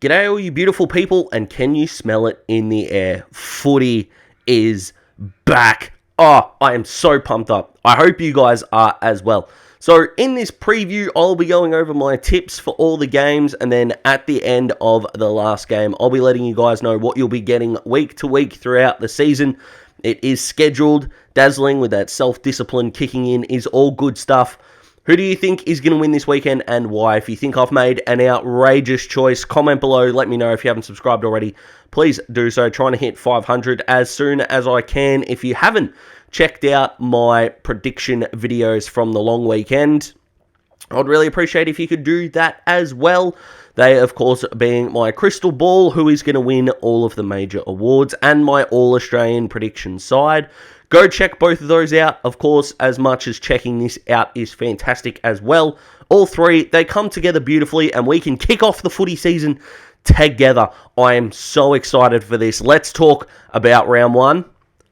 G'day all you beautiful people, and can you smell it in the air? Footy is back. Oh, I am so pumped up. I hope you guys are as well. So in this preview, I'll be going over my tips for all the games, and then at the end of the last game, I'll be letting you guys know what you'll be getting week to week throughout the season. It is scheduled, dazzling with that self-discipline kicking in, is all good stuff. Who do you think is going to win this weekend and why? If you think I've made an outrageous choice, comment below. Let me know if you haven't subscribed already. Please do so. Trying to hit 500 as soon as I can. If you haven't checked out my prediction videos from the long weekend, I'd really appreciate if you could do that as well. They, of course, being my crystal ball, who is going to win all of the major awards, and my All-Australian prediction side. Go check both of those out. Of course, as much as checking this out is fantastic as well. All three, they come together beautifully, and we can kick off the footy season together. I am so excited for this. Let's talk about round one.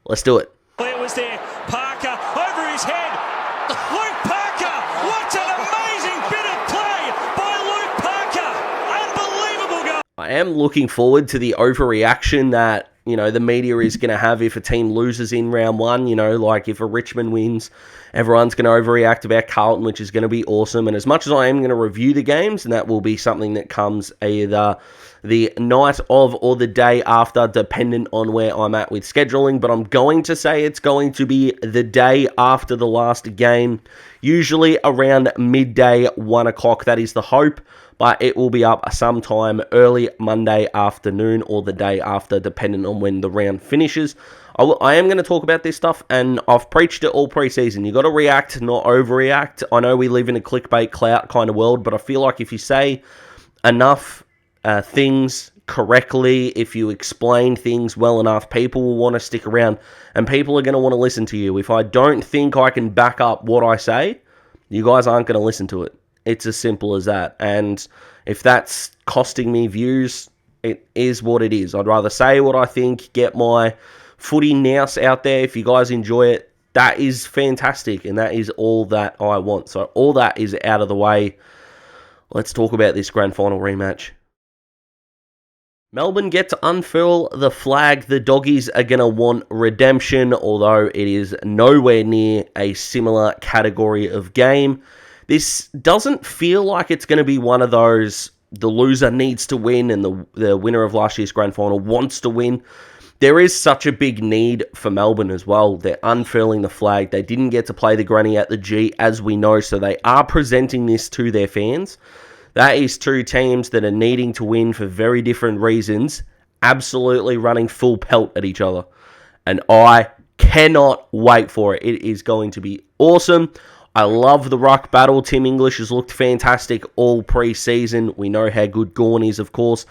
Let's do it. It was there. Parker over his head. Luke Parker. What an amazing bit of play by Luke Parker. Unbelievable goal. I am looking forward to the overreaction that, you know, the media is going to have if a team loses in round one. You know, like if a Richmond wins, everyone's going to overreact about Carlton, which is going to be awesome. And as much as I am going to review the games, and that will be something that comes either the night of or the day after, dependent on where I'm at with scheduling. But I'm going to say it's going to be the day after the last game, usually around midday, 1 o'clock. That is the hope. But it will be up sometime early Monday afternoon or the day after, depending on when the round finishes. I am going to talk about this stuff, and I've preached it all preseason. You got to react, not overreact. I know we live in a clickbait clout kind of world, but I feel like if you say enough things correctly, if you explain things well enough, people will want to stick around, and people are going to want to listen to you. If I don't think I can back up what I say, you guys aren't going to listen to it. It's as simple as that. And if that's costing me views, it is what it is. I'd rather say what I think, get my footy nous out there. If you guys enjoy it, that is fantastic. And that is all that I want. So all that is out of the way. Let's talk about this grand final rematch. Melbourne get to unfurl the flag. The Doggies are going to want redemption, although it is nowhere near a similar category of game. This doesn't feel like it's going to be one of those, the loser needs to win and the winner of last year's grand final wants to win. There is such a big need for Melbourne as well. They're unfurling the flag. They didn't get to play the granny at the G, as we know, so they are presenting this to their fans. That is two teams that are needing to win for very different reasons, absolutely running full pelt at each other. And I cannot wait for it. It is going to be awesome. I love the ruck battle. Tim English has looked fantastic all pre-season. We know how good Gawn is, of course.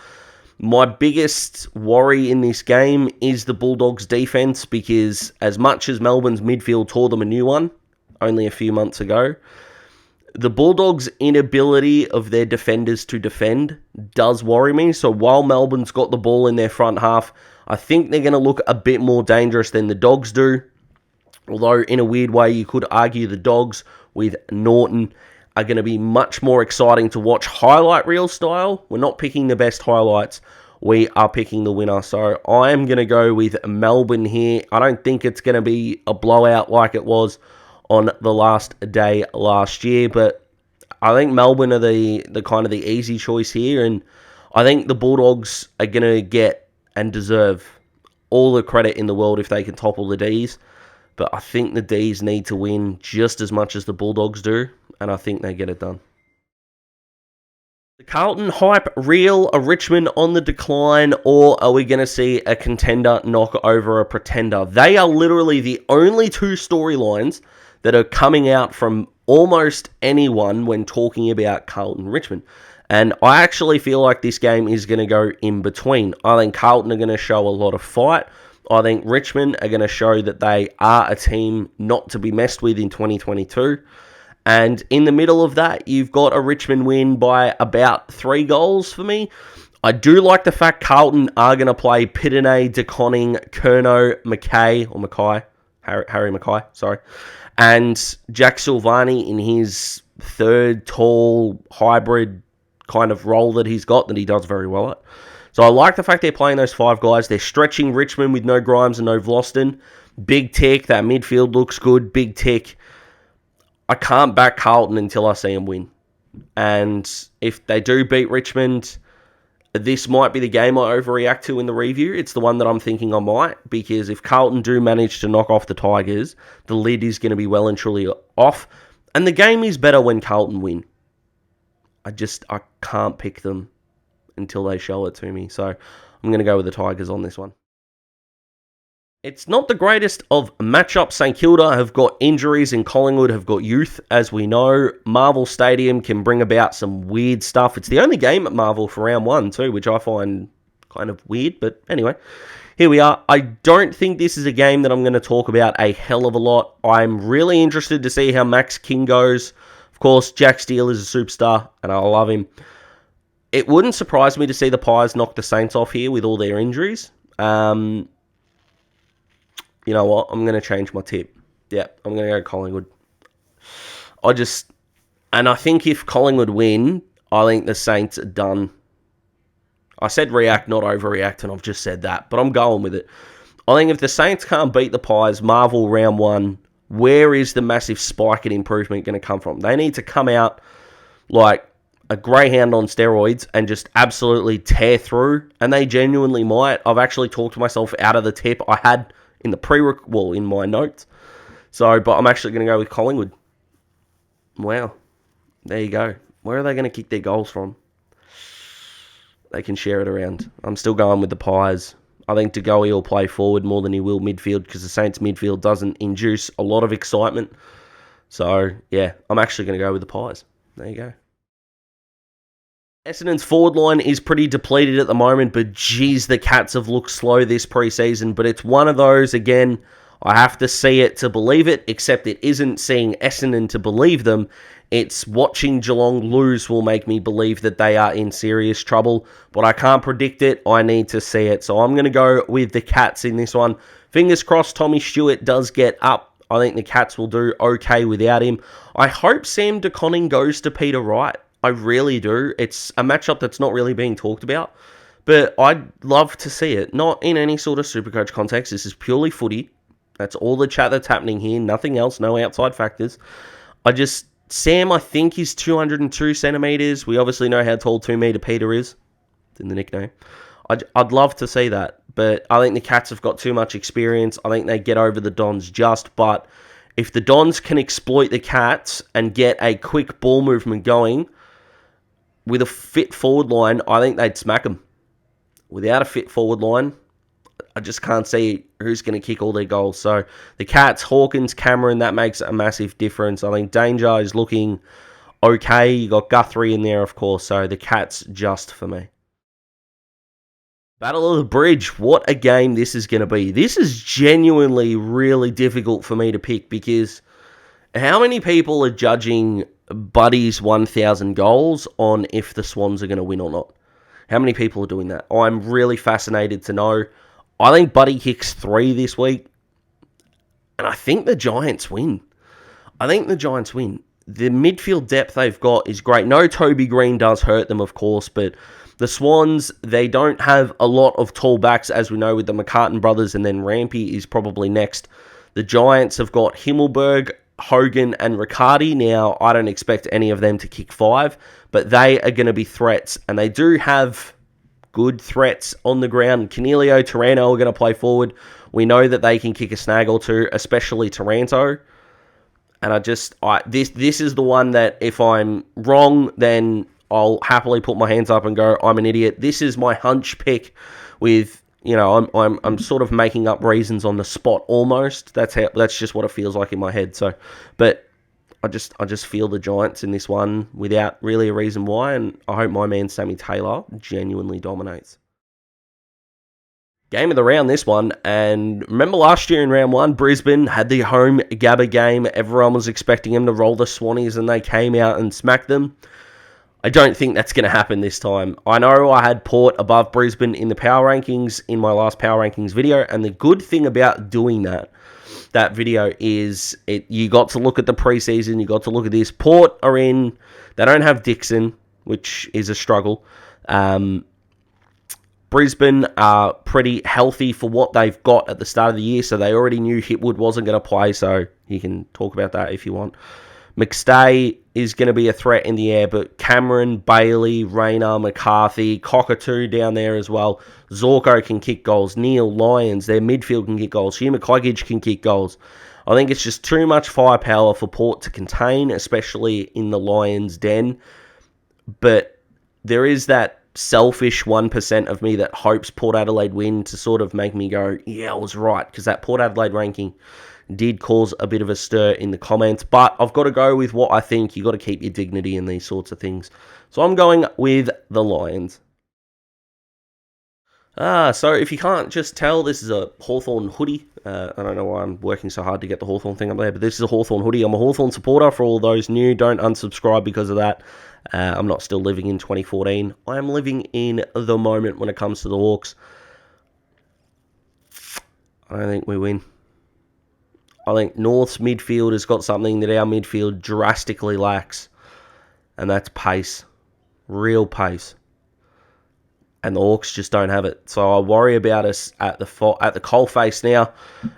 My biggest worry in this game is the Bulldogs' defense, because as much as Melbourne's midfield tore them a new one only a few months ago, the Bulldogs' inability of their defenders to defend does worry me. So while Melbourne's got the ball in their front half, I think they're going to look a bit more dangerous than the Dogs do. Although, in a weird way, you could argue the Dogs with Norton are going to be much more exciting to watch highlight reel style. We're not picking the best highlights. We are picking the winner. So I am going to go with Melbourne here. I don't think it's going to be a blowout like it was on the last day last year. But I think Melbourne are the kind of the easy choice here. And I think the Bulldogs are going to get and deserve all the credit in the world if they can topple the Ds. But I think the Ds need to win just as much as the Bulldogs do, and I think they get it done. The Carlton hype real? A Richmond on the decline, or are we going to see a contender knock over a pretender? They are literally the only two storylines that are coming out from almost anyone when talking about Carlton Richmond. And I actually feel like this game is going to go in between. I think Carlton are going to show a lot of fight. I think Richmond are going to show that they are a team not to be messed with in 2022. And in the middle of that, you've got a Richmond win by about 3 goals for me. I do like the fact Carlton are going to play Pitane, DeConning, Curnow, Harry Mackay, sorry. And Jack Silvani in his third tall hybrid kind of role that he's got that he does very well at. So I like the fact they're playing those 5 guys. They're stretching Richmond with no Grimes and no Vlosten. Big tick. That midfield looks good. Big tick. I can't back Carlton until I see them win. And if they do beat Richmond, this might be the game I overreact to in the review. It's the one that I'm thinking I might, because if Carlton do manage to knock off the Tigers, the lid is going to be well and truly off. And the game is better when Carlton win. I can't pick them until they show it to me. So I'm going to go with the Tigers on this one. It's not the greatest of matchups. St Kilda have got injuries and Collingwood have got youth, as we know. Marvel Stadium can bring about some weird stuff. It's the only game at Marvel for round 1 too, which I find kind of weird. But anyway, here we are. I don't think this is a game that I'm going to talk about a hell of a lot. I'm really interested to see how Max King goes. Of course, Jack Steele is a superstar, and I love him. It wouldn't surprise me to see the Pies knock the Saints off here with all their injuries. You know what? I'm going to change my tip. Yeah, I'm going to go Collingwood. And I think if Collingwood win, I think the Saints are done. I said react, not overreact, and I've just said that, but I'm going with it. I think if the Saints can't beat the Pies, Marvel round 1, where is the massive spike in improvement going to come from? They need to come out like a greyhound on steroids and just absolutely tear through, and they genuinely might. I've actually talked myself out of the tip I had in the in my notes. So, but I'm actually going to go with Collingwood. Wow. There you go. Where are they going to kick their goals from? They can share it around. I'm still going with the Pies. I think De Goey will play forward more than he will midfield, because the Saints midfield doesn't induce a lot of excitement. So, yeah, I'm actually going to go with the Pies. There you go. Essendon's forward line is pretty depleted at the moment, but geez, the Cats have looked slow this preseason. But it's one of those, again, I have to see it to believe it, except it isn't seeing Essendon to believe them. It's watching Geelong lose will make me believe that they are in serious trouble, but I can't predict it. I need to see it. So I'm going to go with the Cats in this one. Fingers crossed Tommy Stewart does get up. I think the Cats will do okay without him. I hope Sam De Koning goes to Peter Wright. I really do. It's a matchup that's not really being talked about, but I'd love to see it. Not in any sort of Supercoach context. This is purely footy. That's all the chat that's happening here. Nothing else. No outside factors. Sam, I think, is 202 centimetres. We obviously know how tall 2 metre Peter is. It's in the nickname. I'd love to see that, but I think the Cats have got too much experience. I think they get over the Dons but if the Dons can exploit the Cats and get a quick ball movement going, with a fit forward line, I think they'd smack them. Without a fit forward line, I just can't see who's going to kick all their goals. So the Cats, Hawkins, Cameron, that makes a massive difference. I think Danger is looking okay. You got Guthrie in there, of course. So the Cats just for me. Battle of the Bridge. What a game this is going to be. This is genuinely really difficult for me to pick, because how many people are judging Buddy's 1,000 goals on if the Swans are going to win or not? How many people are doing that? I'm really fascinated to know. I think Buddy kicks 3 this week, and I think the Giants win. The midfield depth they've got is great. No, Toby Green does hurt them, of course, but the Swans, they don't have a lot of tall backs, as we know, with the McCartan brothers, and then Rampy is probably next. The Giants have got Himmelberg, Hogan and Riccardi. Now, I don't expect any of them to kick 5, but they are going to be threats, and they do have good threats on the ground. Canelio, Taranto are going to play forward. We know that they can kick a snag or two, especially Taranto. And this is the one that if I'm wrong, then I'll happily put my hands up and go, I'm an idiot. This is my hunch pick with, you know, I'm sort of making up reasons on the spot almost. That's just what it feels like in my head. So, but I just feel the Giants in this one without really a reason why, and I hope my man Sammy Taylor genuinely dominates. Game of the round, this one, and remember last year in round 1, Brisbane had the home Gabba game. Everyone was expecting them to roll the Swannies, and they came out and smacked them. I don't think that's going to happen this time. I know I had Port above Brisbane in the power rankings in my last power rankings video, and the good thing about doing that video is you got to look at the preseason, you got to look at this. Port are in, they don't have Dixon, which is a struggle. Brisbane are pretty healthy for what they've got at the start of the year, so they already knew Hipwood wasn't going to play, so you can talk about that if you want. McStay is going to be a threat in the air, but Cameron, Bailey, Rayner, McCarthy, Cockatoo down there as well. Zorko can kick goals. Neil, Lyons, their midfield can kick goals. Hugh McCluggage can kick goals. I think it's just too much firepower for Port to contain, especially in the Lions' den. But there is that selfish 1% of me that hopes Port Adelaide win to sort of make me go, yeah, I was right, because that Port Adelaide ranking did cause a bit of a stir in the comments, but I've got to go with what I think. You got to keep your dignity in these sorts of things. So I'm going with the Lions. So if you can't just tell, this is a Hawthorn hoodie. I don't know why I'm working so hard to get the Hawthorn thing up there, but this is a Hawthorn hoodie. I'm a Hawthorn supporter. For all those new, don't unsubscribe because of that. I'm not still living in 2014. I am living in the moment when it comes to the Hawks. I don't think we win. I think North's midfield has got something that our midfield drastically lacks, and that's pace. Real pace. And the Hawks just don't have it. So I worry about us at the coalface now.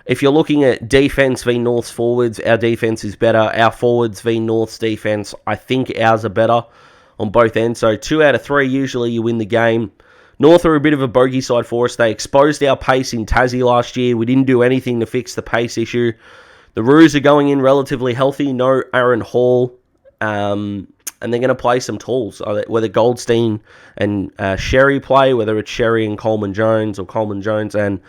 If you're looking at defence v North's forwards, our defence is better. Our forwards v North's defence, I think ours are better on both ends. So 2 out of 3, usually you win the game. North are a bit of a bogey side for us. They exposed our pace in Tassie last year. We didn't do anything to fix the pace issue. The Roos are going in relatively healthy. No Aaron Hall. And they're going to play some tools. Whether Goldstein and Sherry play, whether it's Sherry and Coleman Jones or Coleman Jones and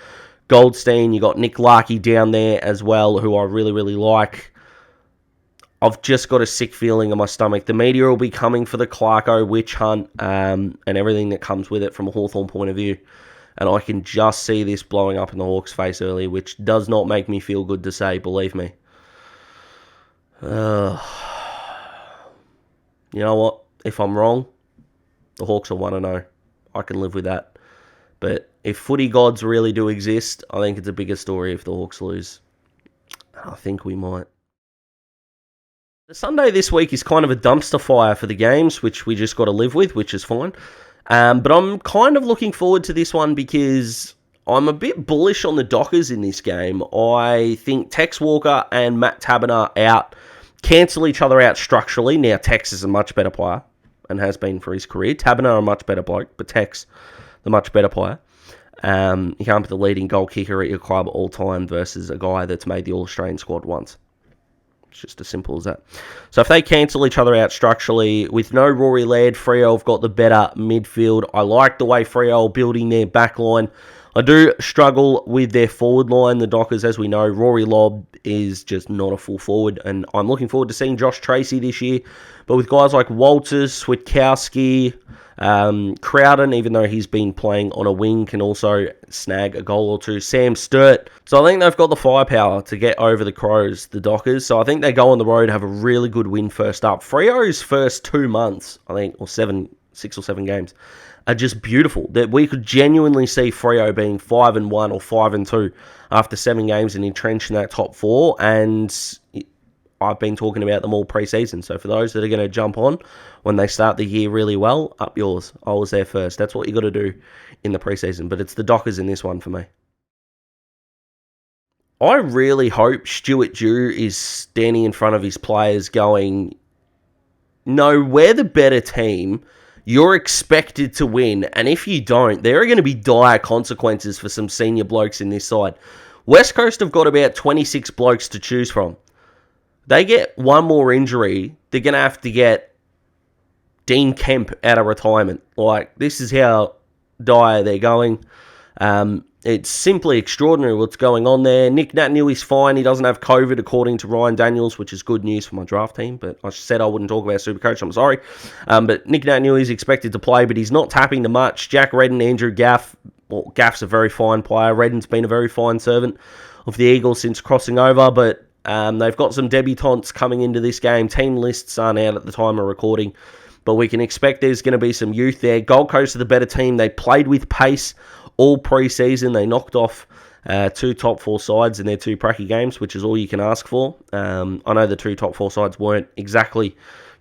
Goldstein. You got Nick Larkey down there as well, who I really, really like. I've just got a sick feeling in my stomach. The media will be coming for the Clarko witch hunt and everything that comes with it from a Hawthorn point of view. And I can just see this blowing up in the Hawks' face early, which does not make me feel good to say, believe me. You know what? If I'm wrong, the Hawks are 1-0. I can live with that. But if footy gods really do exist, I think it's a bigger story if the Hawks lose. I think we might. The Sunday this week is kind of a dumpster fire for the games, which we just got to live with, which is fine. But I'm kind of looking forward to this one because I'm a bit bullish on the Dockers in this game. I think Tex Walker and Matt Taberner out cancel each other out structurally. Now, Tex is a much better player and has been for his career. Taberner a much better bloke, but Tex, the much better player. You can't be the leading goal kicker at your club all time versus a guy that's made the All-Australian squad once. It's just as simple as that. So if they cancel each other out structurally, with no Rory Laird, Freo have got the better midfield. I like the way Freo are building their back line. I do struggle with their forward line. The Dockers, as we know, Rory Lobb is just not a full forward, and I'm looking forward to seeing Josh Tracy this year. But with guys like Walters, Switkowski, Crowden, even though he's been playing on a wing, can also snag a goal or two. Sam Sturt. So I think they've got the firepower to get over the Crows, the Dockers. So I think they go on the road, have a really good win first up. Freo's first 2 months, I think, or 6 or 7 games, are just beautiful. That we could genuinely see Freo being 5-1 or 5-2 after 7 games and entrenched in that top 4. And I've been talking about them all pre-season. So for those that are going to jump on when they start the year really well, up yours. I was there first. That's what you got to do in the pre-season. But it's the Dockers in this one for me. I really hope Stuart Dew is standing in front of his players going, no, we're the better team. You're expected to win, and if you don't, there are going to be dire consequences for some senior blokes in this side. West Coast have got about 26 blokes to choose from. They get one more injury, they're going to have to get Dean Kemp out of retirement. Like, this is how dire they're going. It's simply extraordinary what's going on there. Nick Naitanui is fine. He doesn't have COVID, according to Ryan Daniels, which is good news for my draft team. But I said I wouldn't talk about Supercoach. I'm sorry. But Nick Naitanui is expected to play, but he's not tapping to much. Jack Redden, Andrew Gaff. Well, Gaff's a very fine player. Redden's been a very fine servant of the Eagles since crossing over. But they've got some debutantes coming into this game. Team lists aren't out at the time of recording. But we can expect there's going to be some youth there. Gold Coast are the better team. They played with pace all pre-season. They knocked off 2 top 4 sides in their 2 pracky games, which is all you can ask for. I know the 2 top 4 sides weren't exactly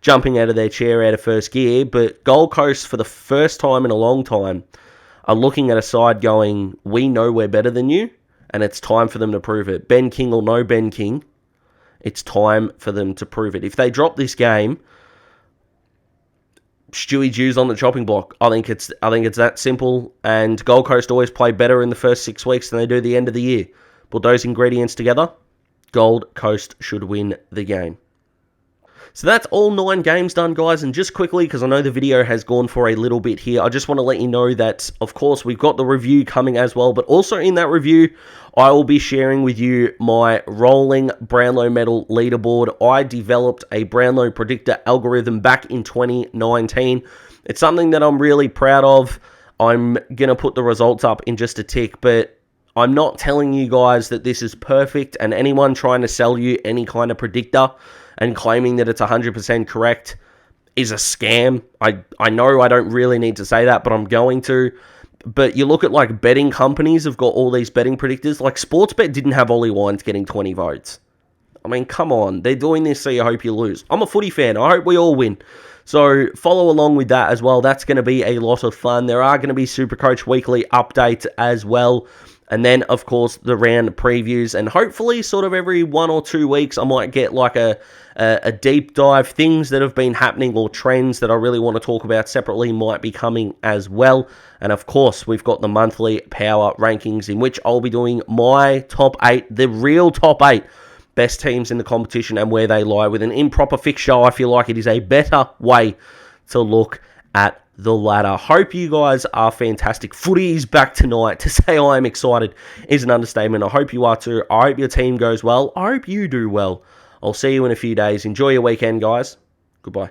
jumping out of their chair out of first gear, but Gold Coast, for the first time in a long time, are looking at a side going, we know we're better than you, and it's time for them to prove it. Ben King or no Ben King, it's time for them to prove it. If they drop this game, Stewie Jew's on the chopping block. I think it's that simple, and Gold Coast always play better in the first 6 weeks than they do the end of the year. Put those ingredients together, Gold Coast should win the game. So that's all 9 games done, guys. And just quickly, because I know the video has gone for a little bit here, I just want to let you know that, of course, we've got the review coming as well. But also in that review, I will be sharing with you my rolling Brownlow medal leaderboard. I developed a Brownlow predictor algorithm back in 2019. It's something that I'm really proud of. I'm going to put the results up in just a tick, but I'm not telling you guys that this is perfect, and anyone trying to sell you any kind of predictor and claiming that it's 100% correct is a scam. I know I don't really need to say that, but I'm going to. But you look at, like, betting companies have got all these betting predictors. Like, Sportsbet didn't have Ollie Wines getting 20 votes. I mean, come on. They're doing this so you hope you lose. I'm a footy fan. I hope we all win. So follow along with that as well. That's going to be a lot of fun. There are going to be Supercoach Weekly updates as well. And then, of course, the round previews. And hopefully, sort of every 1 or 2 weeks, I might get like a deep dive. Things that have been happening or trends that I really want to talk about separately might be coming as well. And, of course, we've got the monthly power rankings in which I'll be doing my top 8, the real top 8 best teams in the competition and where they lie. With an improper fixture, I feel like it is a better way to look at the ladder. Hope you guys are fantastic. Footy is back tonight. To say I am excited is an understatement. I hope you are too. I hope your team goes well. I hope you do well. I'll see you in a few days. Enjoy your weekend, guys. Goodbye.